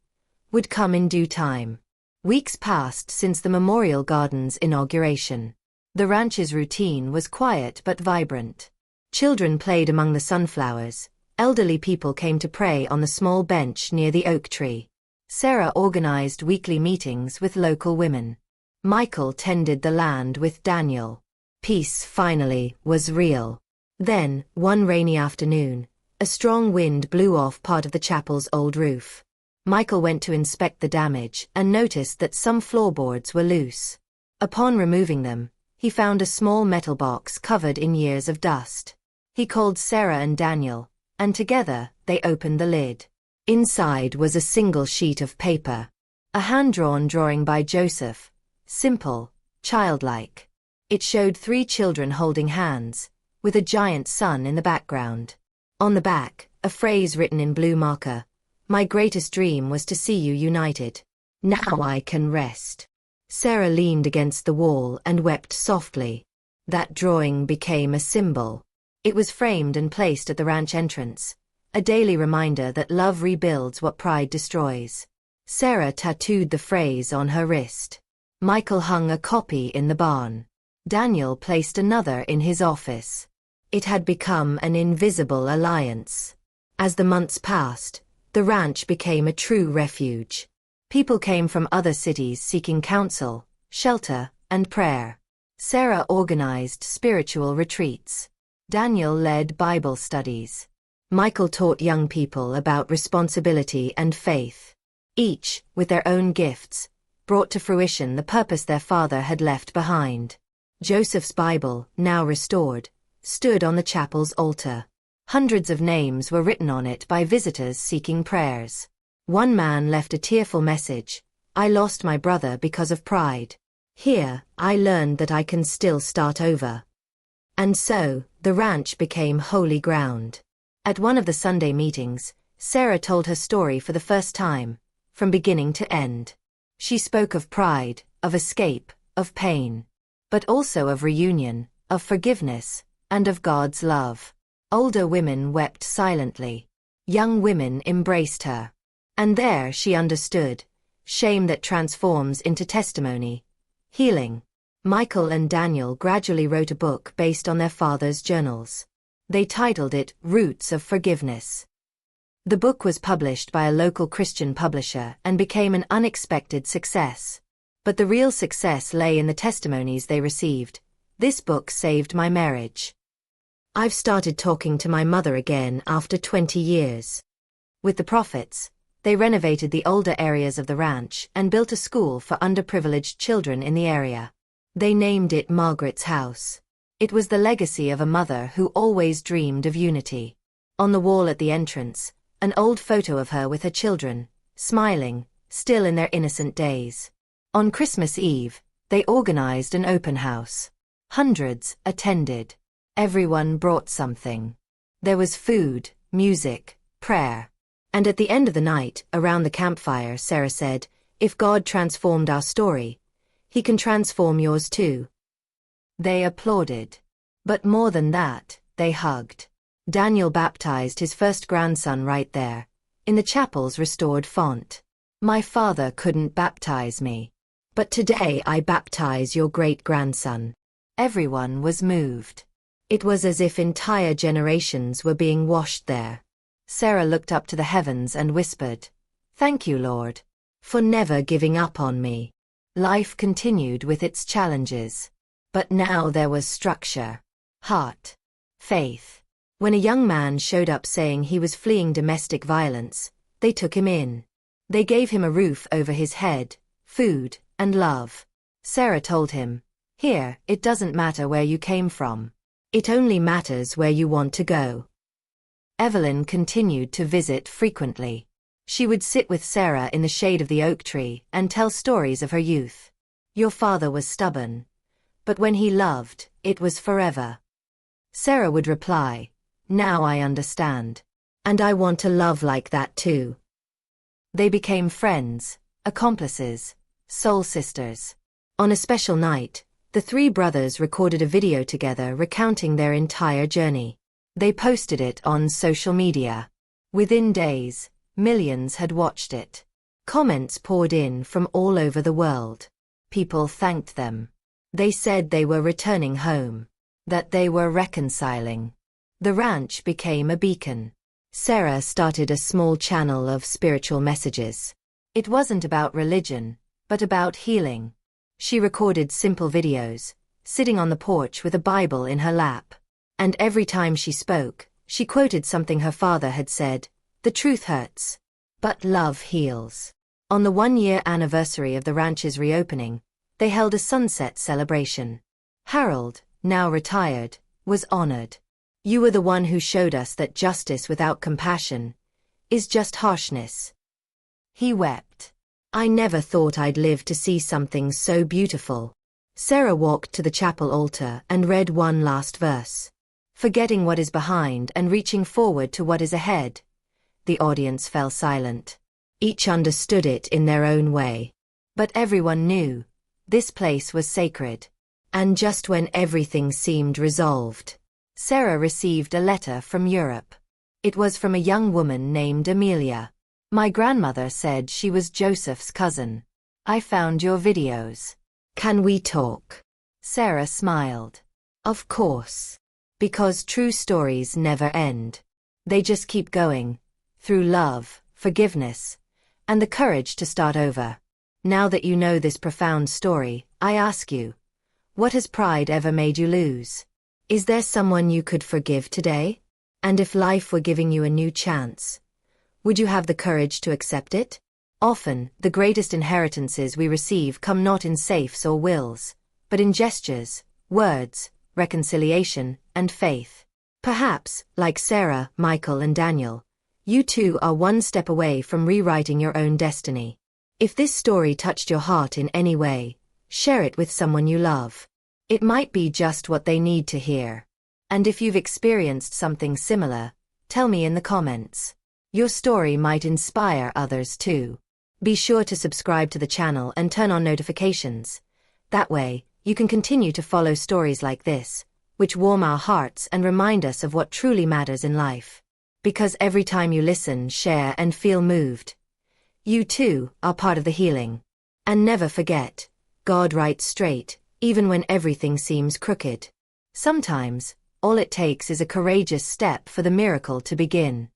would come in due time. Weeks passed since the Memorial Garden's inauguration. The ranch's routine was quiet but vibrant. Children played among the sunflowers. Elderly people came to pray on the small bench near the oak tree. Sarah organized weekly meetings with local women. Michael tended the land with Daniel. Peace, finally, was real. Then, one rainy afternoon, a strong wind blew off part of the chapel's old roof. Michael went to inspect the damage and noticed that some floorboards were loose. Upon removing them, he found a small metal box covered in years of dust. He called Sarah and Daniel, and together, they opened the lid. Inside was a single sheet of paper. A hand-drawn drawing by Joseph. Simple, childlike. It showed 3 children holding hands, with a giant sun in the background. On the back, a phrase written in blue marker: "My greatest dream was to see you united. Now I can rest." Sarah leaned against the wall and wept softly. That drawing became a symbol. It was framed and placed at the ranch entrance, a daily reminder that love rebuilds what pride destroys. Sarah tattooed the phrase on her wrist. Michael hung a copy in the barn. Daniel placed another in his office. It had become an invisible alliance. As the months passed, the ranch became a true refuge. People came from other cities seeking counsel, shelter, and prayer. Sarah organized spiritual retreats. Daniel led Bible studies. Michael taught young people about responsibility and faith. Each, with their own gifts, brought to fruition the purpose their father had left behind. Joseph's Bible, now restored, stood on the chapel's altar. Hundreds of names were written on it by visitors seeking prayers. One man left a tearful message: "I lost my brother because of pride. Here, I learned that I can still start over." And so, the ranch became holy ground. At one of the Sunday meetings, Sarah told her story for the first time, from beginning to end. She spoke of pride, of escape, of pain, but also of reunion, of forgiveness, and of God's love. Older women wept silently. Young women embraced her. And there she understood shame that transforms into testimony, healing. Michael and Daniel gradually wrote a book based on their father's journals. They titled it Roots of Forgiveness. The book was published by a local Christian publisher and became an unexpected success. But the real success lay in the testimonies they received. "This book saved my marriage. I've started talking to my mother again after 20 years." With the profits, they renovated the older areas of the ranch and built a school for underprivileged children in the area. They named it Margaret's House. It was the legacy of a mother who always dreamed of unity. On the wall at the entrance, an old photo of her with her children, smiling, still in their innocent days. On Christmas Eve, they organized an open house. Hundreds attended. Everyone brought something. There was food, music, prayer. And at the end of the night, around the campfire, Sarah said, "If God transformed our story, He can transform yours too." They applauded. But more than that, they hugged. Daniel baptized his first grandson right there, in the chapel's restored font. "My father couldn't baptize me. But today I baptize your great-grandson." Everyone was moved. It was as if entire generations were being washed there. Sarah looked up to the heavens and whispered, "Thank you, Lord, for never giving up on me." Life continued with its challenges. But now there was structure, heart, faith. When a young man showed up saying he was fleeing domestic violence, they took him in. They gave him a roof over his head, food, and love. Sarah told him, "Here, it doesn't matter where you came from. It only matters where you want to go." Evelyn continued to visit frequently. She would sit with Sarah in the shade of the oak tree and tell stories of her youth. "Your father was stubborn, but when he loved, it was forever." Sarah would reply, "Now I understand. And I want to love like that too." They became friends, accomplices, soul sisters. On a special night, the three brothers recorded a video together recounting their entire journey. They posted it on social media. Within days, millions had watched it. Comments poured in from all over the world. People thanked them. They said they were returning home, that they were reconciling. The ranch became a beacon. Sarah started a small channel of spiritual messages. It wasn't about religion, but about healing. She recorded simple videos, sitting on the porch with a Bible in her lap. And every time she spoke, she quoted something her father had said: "The truth hurts, but love heals." On the 1-year anniversary of the ranch's reopening, they held a sunset celebration. Harold, now retired, was honored. "You were the one who showed us that justice without compassion is just harshness." He wept. "I never thought I'd live to see something so beautiful." Sarah walked to the chapel altar and read one last verse. forgetting what is behind and reaching forward to what is ahead. The audience fell silent. Each understood it in their own way. But everyone knew this place was sacred. And just when everything seemed resolved, Sarah received a letter from Europe. It was from a young woman named Amelia. My grandmother said she was Joseph's cousin. I found your videos. Can we talk? Sarah smiled. Of course. Because true stories never end. They just keep going. Through love, forgiveness, and the courage to start over. Now that you know this profound story, I ask you, what has pride ever made you lose? Is there someone you could forgive today? And if life were giving you a new chance, would you have the courage to accept it? Often, the greatest inheritances we receive come not in safes or wills, but in gestures, words, reconciliation, and faith. Perhaps, like Sarah, Michael, and Daniel, you too are one step away from rewriting your own destiny. If this story touched your heart in any way, share it with someone you love. It might be just what they need to hear. And if you've experienced something similar, tell me in the comments. Your story might inspire others too. Be sure to subscribe to the channel and turn on notifications. That way, you can continue to follow stories like this, which warm our hearts and remind us of what truly matters in life. Because every time you listen, share, and feel moved, you too are part of the healing. And never forget, God writes straight, even when everything seems crooked. Sometimes, all it takes is a courageous step for the miracle to begin.